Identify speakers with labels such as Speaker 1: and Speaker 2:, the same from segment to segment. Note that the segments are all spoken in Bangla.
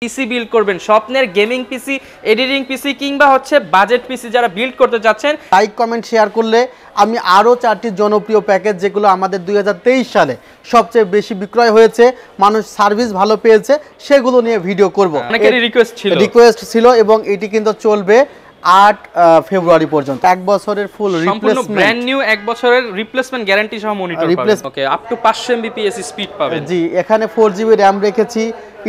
Speaker 1: পিসি বিল্ড করবেন, স্বপ্নের গেমিং পিসি, এডিটিং পিসি কিংবা হচ্ছে বাজেট পিসি যারা বিল্ড করতে যাচ্ছেন,
Speaker 2: লাইক কমেন্ট শেয়ার করলে আমি আরও 4টি জনপ্রিয় প্যাকেজ যেগুলো আমাদের 2023 সালে সবচেয়ে বেশি বিক্রয় হয়েছে, মানুষ সার্ভিস ভালো পেয়েছে, সেগুলো নিয়ে ভিডিও করব।
Speaker 1: অনেকেরই
Speaker 2: রিকোয়েস্ট ছিল এবং এটি কিন্তু চলবে 8 ফেব্রুয়ারি পর্যন্ত। 1 বছরের ফুল রিপ্লেসমেন্ট,
Speaker 1: ব্র্যান্ড নিউ 1 বছরের রিপ্লেসমেন্ট গ্যারান্টি সহ মনিটর পাবেন। ওকে, আপ টু 500 mbps স্পিড পাবেন।
Speaker 2: জি, এখানে 4GB RAM রেখেছি,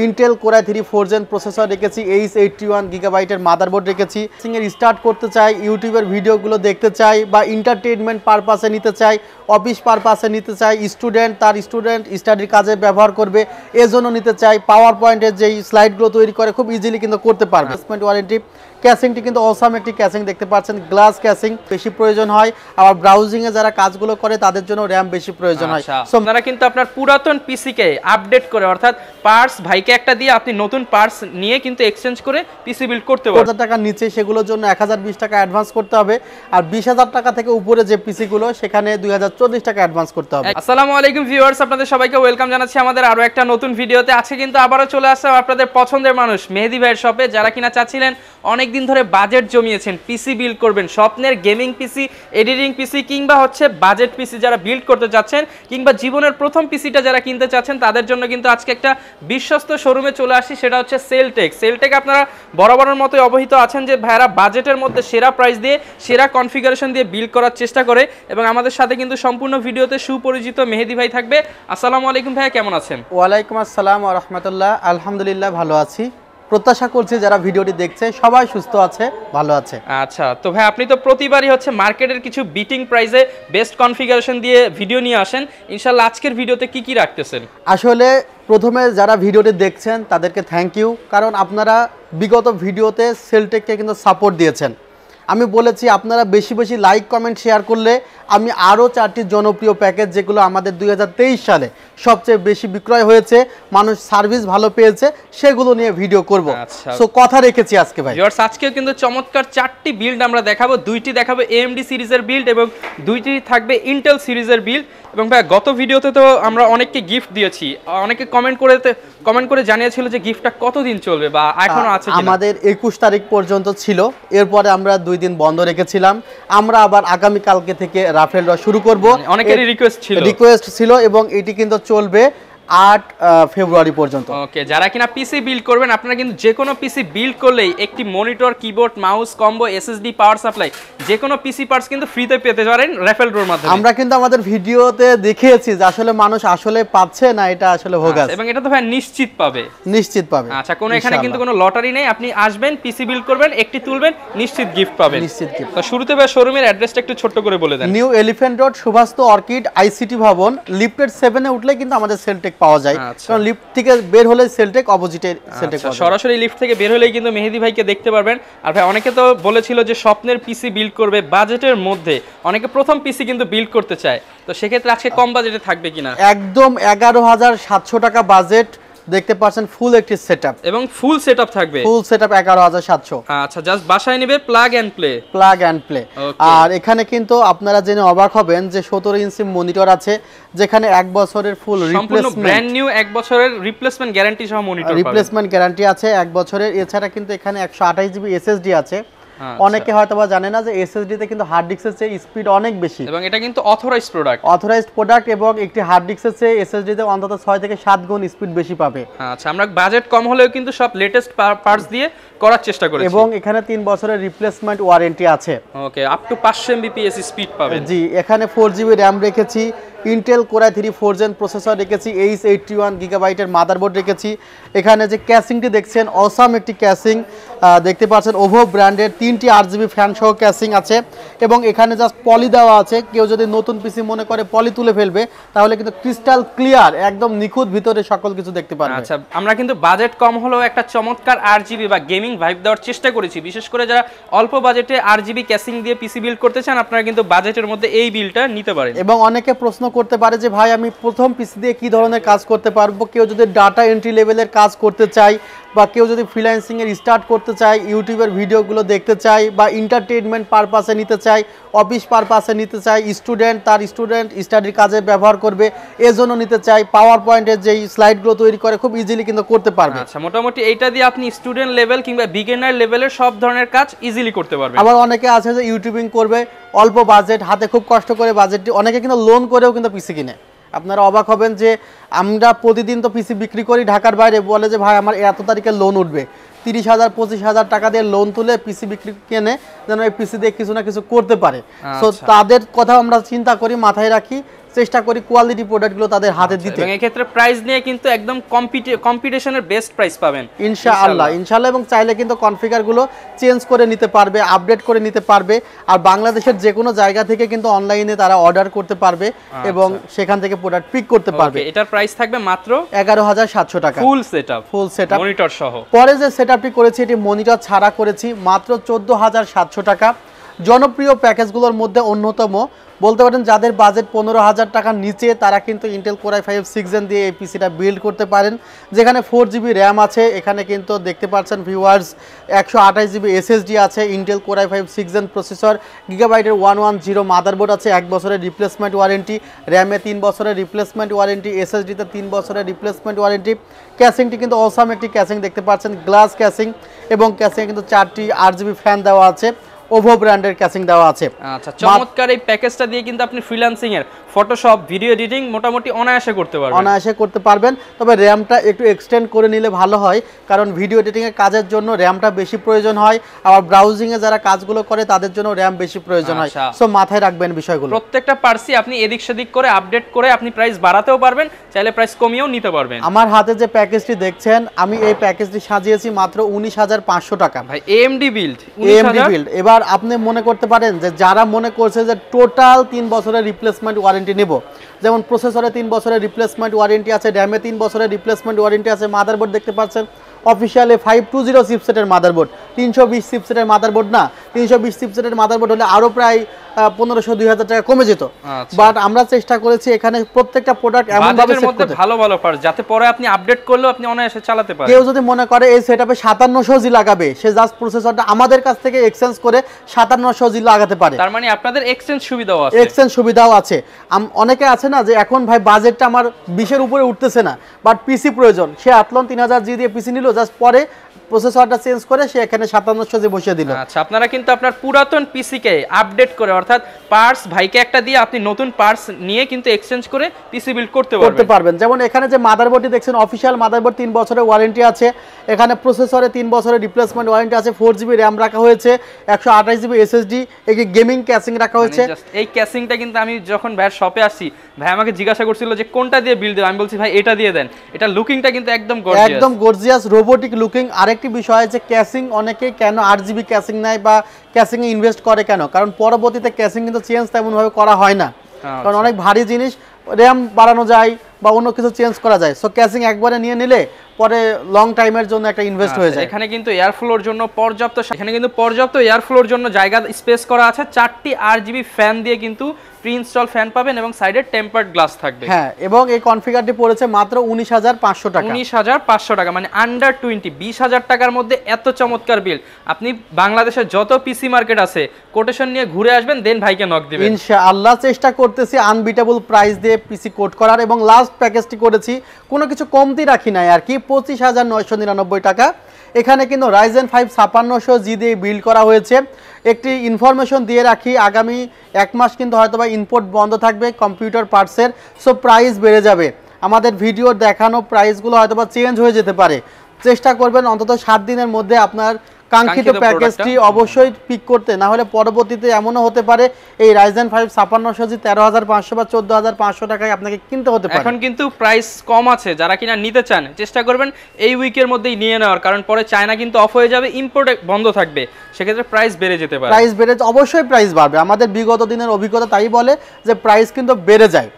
Speaker 2: Intel core i3 4 gen processor রেখেছি, H81 গিগাবাইটের মাদারবোর্ড রেখেছি। সিঙ্গেল স্টার্ট করতে চাই, ইউটিউবের ভিডিওগুলো দেখতে চাই, বা এন্টারটেইনমেন্ট পারপাসে নিতে চাই, অফিস পারপাসে নিতে চাই, স্টুডেন্ট স্টাডির কাজে ব্যবহার করবে এজন্য নিতে চাই, পাওয়ার পয়েন্টের যেই স্লাইডগুলো তৈরি করে খুব ইজিলি কিন্তু করতে পারবে। রিপ্লেসমেন্ট ওয়ারেন্টি, ক্যাসিংটি কিন্তু অসাম একটি ক্যাসিং দেখতে পাচ্ছেন, গ্লাস ক্যাসিং বেশি প্রয়োজন হয়, আবার ব্রাউজিংয়ে যারা কাজগুলো করে তাদের জন্য র্যাম বেশি প্রয়োজন হয়।
Speaker 1: সো আপনারা কিন্তু আপনার পুরাতন পিসিকে আপডেট করে, অর্থাৎ পার্টস ভাইকে একটা দিয়ে আপনি নতুন পার্টস নিয়ে কিন্তু এক্সচেঞ্জ করে পিসি বিল্ড করতে পারবেন। 1000 টাকার নিচে সেগুলোর জন্য 1020 টাকা অ্যাডভান্স করতে হবে, আর 20000 টাকা থেকে উপরে যে পিসিগুলো সেখানে 2040 টাকা অ্যাডভান্স করতে হবে। আসসালামু আলাইকুম ভিউয়ার্স, আপনাদের সবাইকে ওয়েলকাম জানাচ্ছি আমাদের আরো একটা নতুন ভিডিওতে। আজকে কিন্তু আবারও চলে আসছে আপনাদের পছন্দের মানুষ মেহেদি ভাইয়ের শপে। যারা কিনা চাচ্ছিলেন অনেক দিন ধরে বাজেট জমিয়েছেন, পিসি বিল্ড করবেন, স্বপ্নের গেমিং পিসি, এডিটিং পিসি কিংবা হচ্ছে বাজেট পিসি যারা বিল্ড করতে যাচ্ছেন, কিংবা জীবনের প্রথম পিসিটা যারা কিনতে চাচ্ছেন, তাদের জন্য কিন্তু আজকে একটা বিশ্বস্ত শোরুমে চলে আসি, সেটা হচ্ছে সেলটেক। আপনারা বরাবরের মতোই অবহিত আছেন যে ভাইরা বাজেটের মধ্যে সেরা প্রাইস দিয়ে, সেরা কনফিগারেশন দিয়ে বিল্ড করার চেষ্টা করে, এবং আমাদের সাথে কিন্তু সম্পূর্ণ ভিডিওতে সুপরিচিত মেহেদি ভাই থাকবে। আসসালামু আলাইকুম ভাইয়া, কেমন আছেন?
Speaker 2: ওয়ালাইকুম আসসালাম ওয়া রাহমাতুল্লাহ। আলহামদুলিল্লাহ ভালো আছি, প্রত্যাশা করছি যারা ভিডিওটি দেখছে সবাই সুস্থ আছে, ভালো আছে।
Speaker 1: আচ্ছা, তো ভাই আপনি তো প্রতিবারই হচ্ছে মার্কেটের কিছু বিটিং প্রাইসে বেস্ট কনফিগারেশন দিয়ে ভিডিও নিয়ে আসেন। ইনশাআল্লাহ আজকের ভিডিওতে কি কি রাখতেছেন?
Speaker 2: আসলে প্রথমে যারা ভিডিওটি দেখছেন তাদেরকে থ্যাংক ইউ, কারণ আপনারা বিগত ভিডিওতে সেলটেককে কিন্তু সাপোর্ট দিয়েছেন। আমি বলেছি আপনারা বেশি বেশি লাইক কমেন্ট শেয়ার করলে আমি আরও 4টি জনপ্রিয় প্যাকেজ যেগুলো আমাদের 2023 সালে সবচেয়ে বেশি বিক্রয় হয়েছে, মানুষ সার্ভিস ভালো পেয়েছে, সেগুলো নিয়ে ভিডিও করব। সো কথা রেখেছি আজকে ভাই।
Speaker 1: ভিউয়ার্স, আজকেও কিন্তু চমৎকার 4টি বিল্ড আমরা দেখাবো। 2টি দেখাবো AMD সিরিজের বিল্ড এবং 2টি থাকবে ইন্টেল সিরিজের বিল্ড। এবং ভাই গত ভিডিওতে তো আমরা অনেককে গিফট দিয়েছি, অনেকে কমেন্ট করে জানিয়েছিল যে গিফটটা কতদিন চলবে বা এখনো আছে কিনা।
Speaker 2: আমাদের 21 তারিখ পর্যন্ত ছিল, এরপরে আমরা 2 দিন বন্ধ রেখেছিলাম। আমরা আবার আগামী কালকে থেকে রাফেল ড্র শুরু করব।
Speaker 1: অনেকেরই রিকোয়েস্ট
Speaker 2: ছিল এবং এটি কিন্তু চলবে 8 ফেব্রুয়ারি পর্যন্ত।
Speaker 1: ওকে, যারা কিনা পিসি বিল্ড করবেন, আপনারা কিন্তু যে কোনো পিসি বিল্ড করলেই একটি monitor, keyboard, mouse combo, SSD, power supply, যে কোনো পিসি পার্টস কিন্তু ফ্রিতে পেতে পারেন রাফেল ড্রর মাধ্যমে।
Speaker 2: আমরা কিন্তু আমাদের ভিডিওতে দেখিয়েছি যে আসলে মানুষ আসলে পাচ্ছে না, এটা আসলে ভোগাস,
Speaker 1: এবং এটা তো ভাই নিশ্চিত পাবে।
Speaker 2: আচ্ছা,
Speaker 1: কোনো এখানে কিন্তু কোনো লটারি নেই, আপনি আসবেন, পিসি বিল্ড করবেন, একটি তুলবেন, নিশ্চিত গিফট পাবেন।
Speaker 2: তো
Speaker 1: শুরুতে ভাই শোরুমের অ্যাড্রেসটা একটু ছোট করে বলে দেন।
Speaker 2: New elephant road, Subhash orchid ICT ভবন, লিফটের 7 এ উঠলে কিন্তু আমাদের সেলটেক পাওয়া যায়। কারণ লিফট থেকে বের হলে সেলটেক, অপোজিটে সেলটেক পাওয়া যায়।
Speaker 1: সরাসরি লিফট থেকে বের হলেই কিন্তু মেহেদি ভাইকে দেখতে পারবেন। আর ভাই অনেকে তো বলেছিল যে স্বপ্নের পিসি বিল্ড করবে বাজেটের মধ্যে, অনেকে প্রথম পিসি কিন্তু বিল্ড করতে চায়, তো সেক্ষেত্রে আজকে কম বাজেটে থাকবে কিনা?
Speaker 2: একদম 11700 টাকা বাজেট দেখতে পাচ্ছেন, ফুল একটি সেটআপ,
Speaker 1: এবং ফুল সেটআপ থাকবে,
Speaker 2: ফুল সেটআপ 11700।
Speaker 1: আচ্ছা, জাস্ট বাসায় নেবে, প্লাগ এন্ড প্লে।
Speaker 2: আর এখানে কিন্তু আপনারা জেনে অবাক হবেন যে 17 ইঞ্চি মনিটর আছে, যেখানে 1 বছরের ফুল রিপ্লেসমেন্ট,
Speaker 1: ব্র্যান্ড নিউ 1 বছরের রিপ্লেসমেন্ট গ্যারান্টি সহ মনিটর পাবেন।
Speaker 2: রিপ্লেসমেন্ট গ্যারান্টি আছে 1 বছরের। এছাড়া কিন্তু এখানে 128GB এসএসডি আছে। অনেকে হয়তো বা জানে না যে এসএসডি তে কিন্তু হার্ড ডিস্কের চেয়ে স্পিড অনেক বেশি,
Speaker 1: এবং এটা কিন্তু অথরাইজড প্রোডাক্ট, এবং একটি হার্ড ডিস্কের চেয়ে এসএসডি তে অন্তত 6 থেকে 7 গুণ স্পিড বেশি পাবে। আচ্ছা, আমরা বাজেট কম হলেও কিন্তু সব লেটেস্ট পার্টস দিয়ে করার চেষ্টা করেছি,
Speaker 2: এবং এখানে 3 বছরের রিপ্লেসমেন্ট ওয়ারেন্টি আছে।
Speaker 1: ওকে, আপ টু 500 mbps স্পিড পাবেন।
Speaker 2: জি, এখানে 4GB RAM রেখেছি, Intel core i3 4 gen processor রেখেছি, H81 গিগাবাইটের মাদারবোর্ড রেখেছি। এখানে যে ক্যাসিংটি দেখছেন অসাম একটি ক্যাসিং দেখতে পাচ্ছেন, ওভো ব্র্যান্ডের 3টি RGB ফ্যান সহ ক্যাসিং আছে, এবং এখানে জাস্ট পলি দেওয়া আছে। কেউ যদি নতুন পিসি মনে করে পলি তুলে ফেলবে, তাহলে কিন্তু ক্রিস্টাল ক্লিয়ার, একদম নিখুঁত ভিতরে সকল কিছু দেখতে পারবে।
Speaker 1: আচ্ছা, আমরা কিন্তু বাজেট কম হলেও একটা চমৎকার RGB বা গেমিং ভাইব দেওয়ার চেষ্টা করেছি, বিশেষ করে যারা অল্প বাজেটে RGB ক্যাসিং দিয়ে পিসি বিল্ড করতে চান, আপনারা কিন্তু বাজেটের মধ্যে এই বিলটা নিতে পারেন।
Speaker 2: এবং অনেকে প্রশ্ন করতে পারে যে ভাই আমি প্রথম পিসি দিয়ে কি ধরনের কাজ করতে পারবো। কেউ যদি ডাটা এন্ট্রি লেভেলের কাজ করতে চায়, বা কেউ যদি ফ্রিল্যান্সিং এর স্টার্ট করতে চায়, ইউটিউবের ভিডিওগুলো দেখতে চায়, বা এন্টারটেইনমেন্ট পারপাসে নিতে চায়, অফিস পারপাসে নিতে চায়, স্টুডেন্ট তার স্টাডির কাজে ব্যবহার করবে এজন্য নিতে চায়, পাওয়ার পয়েন্টের যেই স্লাইডগুলো তৈরি করে খুব ইজিলি কিন্তু করতে পারবে।
Speaker 1: আচ্ছা, মোটামুটি এইটা দিয়ে আপনি স্টুডেন্ট লেভেল কিংবা বিগিনার লেভেলের সব ধরনের কাজ ইজিলি করতে পারবেন।
Speaker 2: আবার অনেকে আছে যে ইউটিউবিং করবে, অল্প বাজেট, হাতে খুব কষ্ট করে বাজেটটি, অনেকে কিন্তু লোন করেও কিন্তু পিসি কিনে। আপনারা অবাক হবেন যে আমরা প্রতিদিন তো পিসি বিক্রি করি ঢাকার বাইরে, বলে যে ভাই আমার এত তারিখে লোন উঠবে, 30,000 25,000 টাকা দিয়ে লোন তুলে পিসি বিক্রি কেনে যেন এই পিসি দিয়ে কিছু না কিছু করতে পারে। সো তাদের কথা আমরা চিন্তা করি, মাথায় রাখি, চেষ্টা করি কোয়ালিটি প্রোডাক্টগুলো তাদের হাতে দিতে।
Speaker 1: এবং এই ক্ষেত্রে প্রাইস নিয়ে কিন্তু একদম কম্পিটিশনের বেস্ট প্রাইস পাবেন
Speaker 2: ইনশাআল্লাহ। এবং চাইলে কিন্তু কনফিগারগুলো চেঞ্জ করে নিতে পারবে, আপডেট করে নিতে পারবে। আর বাংলাদেশের যে কোনো জায়গা থেকে কিন্তু অনলাইনে তারা অর্ডার করতে পারবে এবং সেখান থেকে প্রোডাক্ট পিক করতে পারবে।
Speaker 1: এটার প্রাইস থাকবে মাত্র
Speaker 2: 11,700 টাকা,
Speaker 1: ফুল সেটআপ মনিটর সহ।
Speaker 2: পরে যে সেটআপটি করেছি এটি মনিটর ছাড়া করেছি, মাত্র 14,700 টাকা। জনপ্রিয় প্যাকেজগুলোর মধ্যে অন্যতম বলতে পারেন। যাদের বাজেট 15,000 টাকার নিচে তারা কিন্তু ইন্টেল কোর i5 6 দিয়ে এই পিসিটা বিল্ড করতে পারেন, যেখানে 4GB র্যাম আছে। এখানে কিন্তু দেখতে পাচ্ছেন ভিউয়ার্স 128GB SSD আছে, ইন্টেল কোর i5 6 প্রসেসর, গিগাবাইটের 110 মাদারবোর্ড আছে, 1 বছরের রিপ্লেসমেন্ট ওয়ারেন্টি, র্যামে 3 বছরের রিপ্লেসমেন্ট ওয়ারেন্টি, SSDতে 3 বছরের রিপ্লেসমেন্ট ওয়ারেন্টি। ক্যাসিংটি কিন্তু অসাম একটি ক্যাসিং দেখতে পাচ্ছেন, গ্লাস ক্যাসিং, এবং ক্যাসিংয়ে কিন্তু 4টি RGB ফ্যান দেওয়া আছে, ওভো ব্র্যান্ডের ক্যাসিং দেওয়া আছে।
Speaker 1: আচ্ছা, চমৎকার এই প্যাকেজটা দিয়ে কিন্তু আপনি ফ্রিল্যান্সিং এর ফটোশপ, ভিডিও এডিটিং মোটামুটি অনায়াসে করতে পারবেন। তবে র্যামটা একটু এক্সটেন্ড করে নিলে ভালো হয়, কারণ ভিডিও এডিটিং এর কাজের জন্য র্যামটা বেশি প্রয়োজন হয়, আবার ব্রাউজিং এ যারা কাজগুলো করে তাদের জন্য র্যাম বেশি প্রয়োজন হয়। সো মাথায় রাখবেন বিষয়গুলো। প্রত্যেকটা পার্সি আপনি এদিক সেদিক করে আপডেট করে আপনি প্রাইস বাড়াতেও পারবেন, চাইলে প্রাইস কমিয়েও নিতে পারবেন।
Speaker 2: আমার হাতে যে প্যাকেজটি দেখছেন, আমি এই প্যাকেজটি সাজিয়েছি মাত্র 19,500 টাকা।
Speaker 1: ভাই AMD বিল্ড।
Speaker 2: এবার আপনি মনে করতে পারেন যে যারা মনে করছে যে টোটাল 3 বছরের রিপ্লেসমেন্ট ওয়ারেন্টি নেব, যেমন প্রসেসরে 3 বছরের রিপ্লেসমেন্ট ওয়ারেন্টি আছে, র্যামে 3 বছরের রিপ্লেসমেন্ট ওয়ারেন্টি আছে, মাদারবোর্ড দেখতে পাচ্ছেন অফিশিয়ালি 520 চিপসেটের মাদারবোর্ড, 320 চিপসেটের মাদারবোর্ড না, 320 চিপসেটের মাদারবোর্ড হলে আরো প্রায় 1500-2000 টাকা কমে যেত। বাট আমরা চেষ্টা করেছি এখানে প্রত্যেকটা প্রোডাক্ট এমন ভাবে সেট করতে
Speaker 1: ভালো পার্টস যাতে পরে আপনি আপডেট করলেও আপনি অনায়াসে চালাতে পারেন।
Speaker 2: কেউ যদি মনে করে এই সেটআপে 5700 জি লাগাবে, সে জাস্ট প্রসেসরটা আমাদের কাছ থেকে এক্সচেঞ্জ করে 5700 জি লাগাতে পারে।
Speaker 1: তার মানে আপনাদের এক্সচেঞ্জ
Speaker 2: সুবিধাও আছে। অনেকে আছে না যে এখন ভাই বাজেটটা আমার 20 এর উপরে উঠতেছে না, বাট পিসি প্রয়োজন, সে আতলন 3000 জি দিয়ে পিসি নিল, জাস্ট পরে প্রসেসরটা চেঞ্জ করে সে এখানে 5700 জি বসিয়ে দিল।
Speaker 1: আচ্ছা, আপনারা কিন্তু আপনার পুরাতন পিসি কে আপডেট করে, অর্থাৎ পার্টস ভাইকে একটা দিয়ে আপনি নতুন পার্টস নিয়ে কিন্তু এক্সচেঞ্জ করে পিসি বিল্ড করতে পারবেন।
Speaker 2: যেমন এখানে যে মাদারবোর্ডটি দেখছেন অফিশিয়াল মাদারবোর্ড, 3 বছরের ওয়ারেন্টি আছে। এখানে প্রসেসরে 3 বছরের রিপ্লেসমেন্ট ওয়ারেন্টি আছে, 4GB র্যাম রাখা হয়েছে, 128GB SSD, এই গেমিং ক্যাসিং রাখা হয়েছে।
Speaker 1: এই ক্যাসিংটা কিন্তু আমি যখন ভাইয়ের শপে আসি, ভাই আমাকে জিজ্ঞাসা করছিল যে কোনটা দিয়ে বিল্ড দেব, আমি বলছি ভাই এটা দিয়ে দেন। এটা লুকিংটা কিন্তু একদম
Speaker 2: গর্জিয়াস রোবোটিক লুকিং। আরেকটি বিষয় যে ক্যাসিং, অনেকে কেন 8GB ক্যাসিং নেয় বা ক্যাসিং এ ইনভেস্ট করে কেন, কারণ পরবর্তীতে ক্যাসিং কিন্তু চেঞ্জ তেমন ভাবে করা হয় না, কারণ অনেক ভারী জিনিস, র্যাম বাড়ানো যায় বা অন্য কিছু চেঞ্জ করা যায়। সো ক্যাসিং একবারে নিয়ে নিলে পরে লং টাইমের জন্য একটা ইনভেস্ট হয়ে যায়।
Speaker 1: এখানে কিন্তু এয়ার ফ্লোর জন্য পর্যাপ্ত এয়ার ফ্লোর জন্য জায়গা স্পেস করা আছে। 4টি RGB ফ্যান দিয়ে কিন্তু প্রি ইনস্টল ফ্যান পাবেন এবং সাইডে টেম্পারড গ্লাস থাকবে।
Speaker 2: হ্যাঁ, এবং এই কনফিগারটি পড়েছে মাত্র 19,500 টাকা।
Speaker 1: 19,500 টাকা মানে আন্ডার 20,000 টাকার মধ্যে এত চমৎকার বিল। আপনি বাংলাদেশের যত পিসি মার্কেট আছে কোটেশন নিয়ে ঘুরে আসবেন, দেন ভাইকে নক দিবেন
Speaker 2: ইনশাআল্লাহ। চেষ্টা করতেছি আনবিটেবল প্রাইস দিয়ে পিসি কোট করার, এবং লাস্ট প্যাকেজটি করেছি কোনো কিছু কমতি রাখি নাই আর কি, 25,999 টাকা। এখানে কিন্তু রাইজেন 5 5600 জি দিয়ে বিল্ড করা হয়েছে। একটি ইনফরমেশন দিয়ে রাখি, আগামী 1 মাস কিন্তু হয়তোবা ইম্পোর্ট বন্ধ থাকবে কম্পিউটার পার্টসের, সো প্রাইস বেড়ে যাবে। আমাদের ভিডিও দেখানো প্রাইসগুলো হয়তোবা চেঞ্জ হয়ে যেতে পারে। চেষ্টা করবেন অন্তত 7 দিনের মধ্যে আপনার কাঙ্ক্ষিত প্যাকেজটি অবশ্যই পিক করতে, না হলে পরবর্তীতে এমনও হতে পারে এই রাইজেন 5 5600 জি 13,500 বা 14,500 টাকায় আপনাকে কিনতে হতে পারে।
Speaker 1: এখন কিন্তু প্রাইস কম আছে, যারা কিনা নিতে চান চেষ্টা করবেন এই উইকের মধ্যেই নিয়ে নেওয়ার, কারণ পরে চায়না কিন্তু অফ হয়ে যাবে, ইম্পোর্ট বন্ধ থাকবে, সেক্ষেত্রে প্রাইস বেড়ে যেতে পারে।
Speaker 2: অবশ্যই প্রাইস বাড়বে। আমাদের বিগত দিনের অভিজ্ঞতা তাই বলে যে প্রাইস কিন্তু বেড়ে যায়।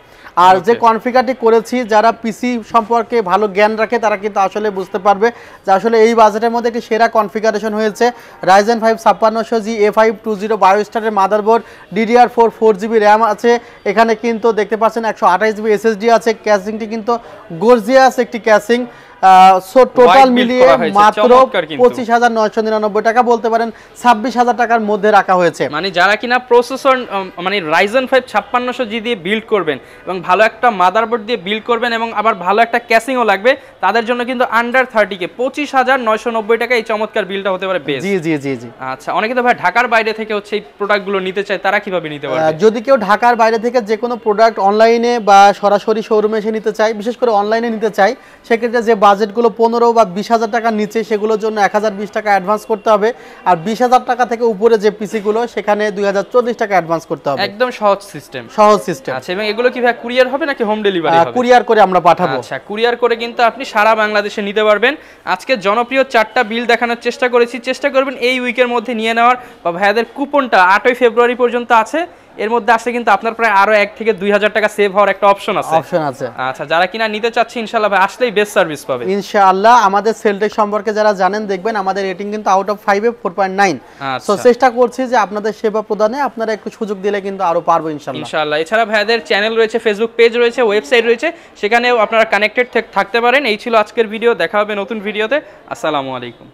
Speaker 2: আর যে কনফিগারটি করেছি, যারা পিসি সম্পর্কে ভালো জ্ঞান রাখে তারা কিন্তু আসলে বুঝতে পারবে যে আসলে এই বাজেটের মধ্যে একটি সেরা কনফিগারেশন হয়েছে। রাইজেন 5 5600 জি A520 বায়োস্টারের মাদারবোর্ড, DDR4 4GB র্যাম আছে। এখানে কিন্তু দেখতে পাচ্ছেন 128GB SSD আছে। ক্যাসিংটি কিন্তু গর্জিয়াস একটি ক্যাসিং। সো টোটাল মিলিয়ে মাত্র 25,999 টাকা, বলতে পারেন 26,000 টাকার মধ্যে রাখা হয়েছে।
Speaker 1: মানে যারা কিনা প্রসেসর মানে Ryzen 5 5600G দিয়ে বিল্ড করবেন এবং ভালো একটা মাদারবোর্ড দিয়ে বিল্ড করবেন এবং আবার ভালো একটা ক্যাসিংও লাগবে, তাদের জন্য কিন্তু আন্ডার 30K 25,990 টাকা এই চমৎকার বিলটা হতে পারে বেস্ট।
Speaker 2: জি জি জি জি।
Speaker 1: আচ্ছা, অনেকে তো ভাই ঢাকার বাইরে থেকে হচ্ছে এই প্রোডাক্টগুলো নিতে চায়, তারা কিভাবে নিতে পারবে?
Speaker 2: যদি কেউ ঢাকার বাইরে থেকে যে কোনো প্রোডাক্ট অনলাইনে বা সরাসরি শোরুমে এসে নিতে চায়, বিশেষ করে অনলাইনে নিতে চায়, সেক্ষেত্রে যে বাজেটগুলো 15 বা 20,000 টাকার নিচে, সেগুলোর জন্য 1020 টাকা অ্যাডভান্স করতে হবে। আর 20,000 টাকা থেকে উপরে যে পিসিগুলো, সেখানে 2040 টাকা অ্যাডভান্স করতে হবে।
Speaker 1: একদম সহজ সিস্টেম,
Speaker 2: সহজ সিস্টেম।
Speaker 1: আচ্ছা, এবং এগুলো কি ভাই কুরিয়ার হবে নাকি হোম ডেলিভারি হবে?
Speaker 2: কুরিয়ার করে আমরা পাঠাবো।
Speaker 1: আচ্ছা, কুরিয়ার করে কিন্তু আপনি সারা বাংলাদেশে নিতে পারবেন। আজকে জনপ্রিয় 4টা বিল দেখানোর চেষ্টা করেছি, চেষ্টা করবেন এই উইকের মধ্যে নিয়ে নেওয়ার, বা ভাইয়াদের কুপনটা 8ই ফেব্রুয়ারি পর্যন্ত আছে, এর মধ্যে আসলে কিন্তু আপনার প্রায় আরো 1 থেকে 2,000 টাকা সেভ হওয়ার একটা অপশন আছে। আচ্ছা, যারা কিনা নিতে চাচ্ছে ইনশাআল্লাহ ভাই আসলেই বেস্ট সার্ভিস পাবে
Speaker 2: ইনশাআল্লাহ। আমাদের সেলটেক সম্পর্কে যারা জানেন, দেখবেন আমাদের রেটিং কিন্তু আউট অফ 5 এ 4.9। সো চেষ্টা করছি যে আপনাদের সেবা প্রদানে আপনারা একটু সুযোগ দিলে কিন্তু আরো পারবো ইনশাআল্লাহ।
Speaker 1: এছাড়া ভাইয়াদের চ্যানেল রয়েছে, ফেসবুক পেজ রয়েছে, ওয়েবসাইট রয়েছে, সেখানেও আপনারা কানেক্টেড থাকতে পারেন। এই ছিল আজকের ভিডিও, দেখা হবে নতুন ভিডিওতে। আসসালামু আলাইকুম।